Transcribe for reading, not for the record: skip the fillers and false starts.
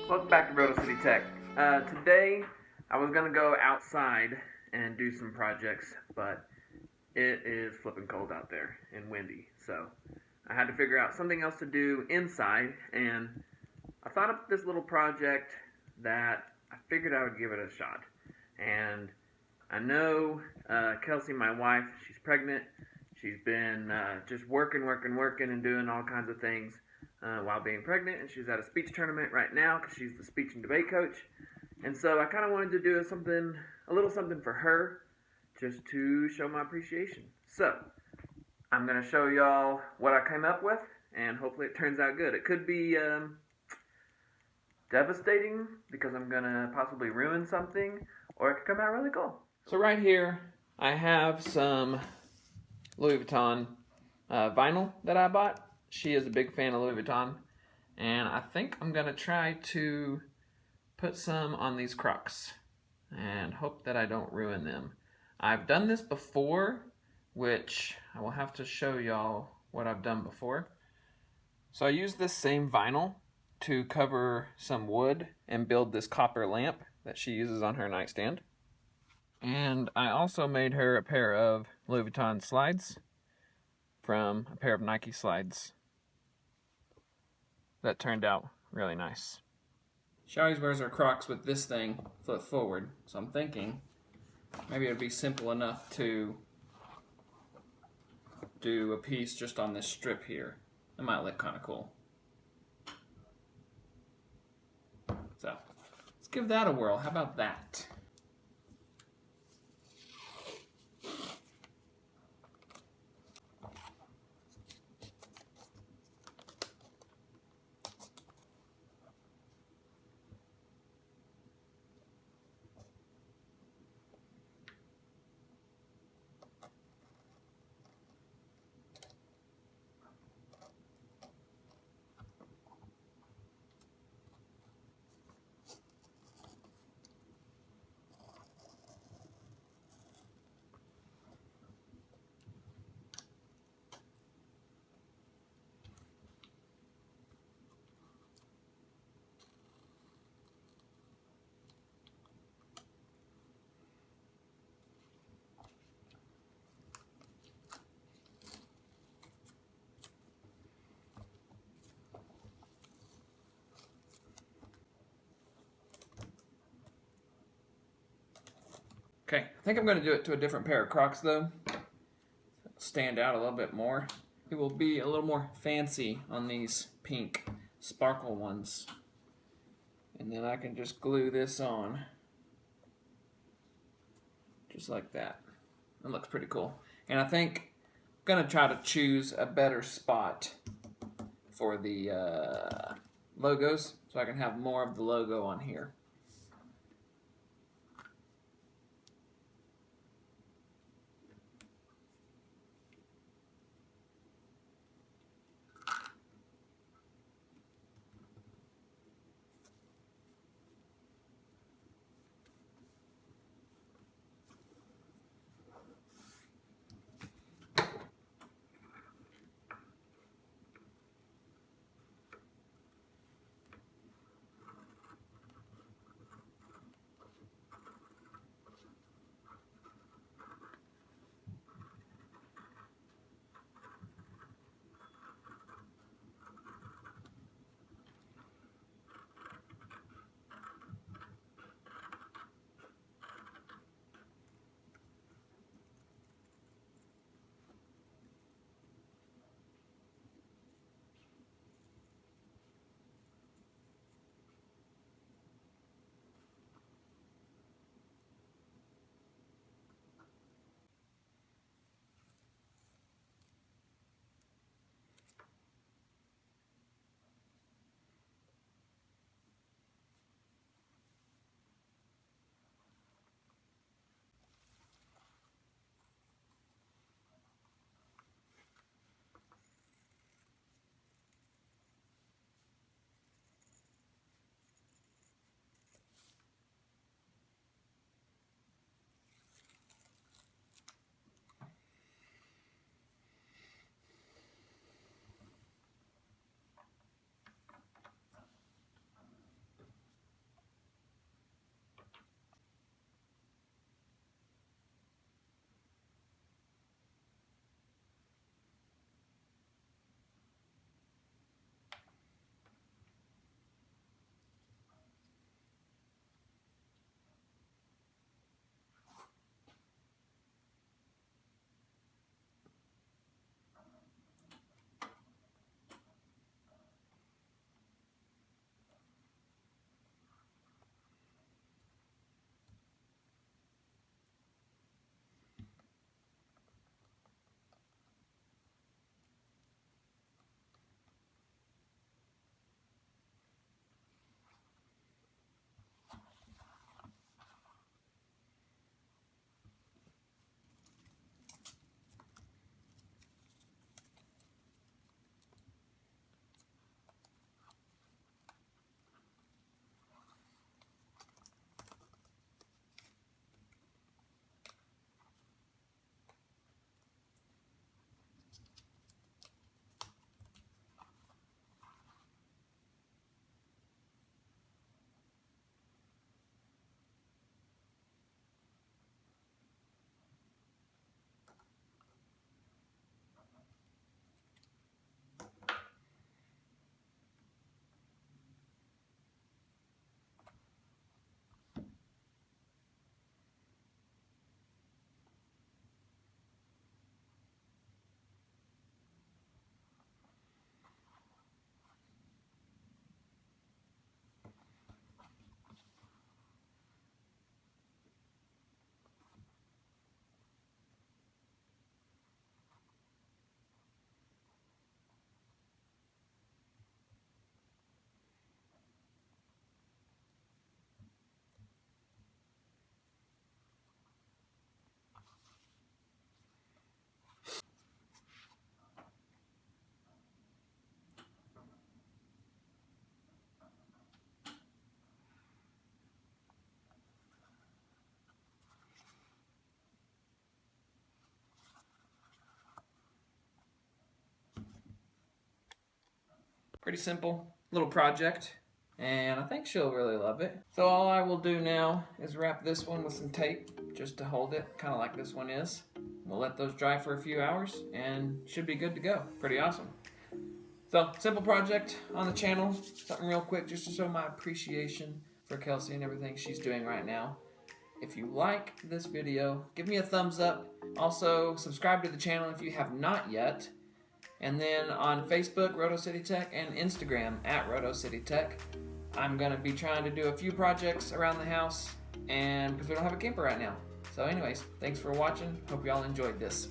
Welcome back to Roto City Tech. Today I was gonna go outside and do some projects, but it is flipping cold out there and windy, so I had to figure out something else to do inside, and I thought of this little project that I figured I would give it a shot. And I know Kelsey, my wife, she's pregnant. She's been just working and doing all kinds of things while being pregnant, and she's at a speech tournament right now because she's the speech and debate coach. And so I kind of wanted to do a little something for her, just to show my appreciation. So I'm gonna show y'all what I came up with, and hopefully it turns out good. It could be devastating because I'm gonna possibly ruin something, or it could come out really cool. So right here I have some Louis Vuitton vinyl that I bought. She is a big fan of Louis Vuitton, and I think I'm gonna try to put some on these Crocs and hope that I don't ruin them. I've done this before, which I will have to show y'all what I've done before. So I used this same vinyl to cover some wood and build this copper lamp that she uses on her nightstand. And I also made her a pair of Louis Vuitton slides from a pair of Nike slides that turned out really nice. She always wears her Crocs with this thing flip forward, so I'm thinking maybe it would be simple enough to do a piece just on this strip here. It might look kind of cool. So let's give that a whirl. How about that? Okay, I think I'm going to do it to a different pair of Crocs though. Stand out a little bit more. It will be a little more fancy on these pink sparkle ones. And then I can just glue this on. Just like that. It looks pretty cool. And I think I'm going to try to choose a better spot for the logos so I can have more of the logo on here. Pretty simple little project, and I think she'll really love it. So all I will do now is wrap this one with some tape just to hold it, kind of like this one is. We'll let those dry for a few hours and should be good to go. Pretty awesome. So, simple project on the channel, something real quick just to show my appreciation for Kelsey and everything she's doing right now. If you like this video, give me a thumbs up. Also, subscribe to the channel if you have not yet. And then on Facebook, Roto City Tech, and Instagram at Roto City Tech. I'm going to be trying to do a few projects around the house, and because we don't have a camper right now. So anyways, thanks for watching. Hope y'all enjoyed this.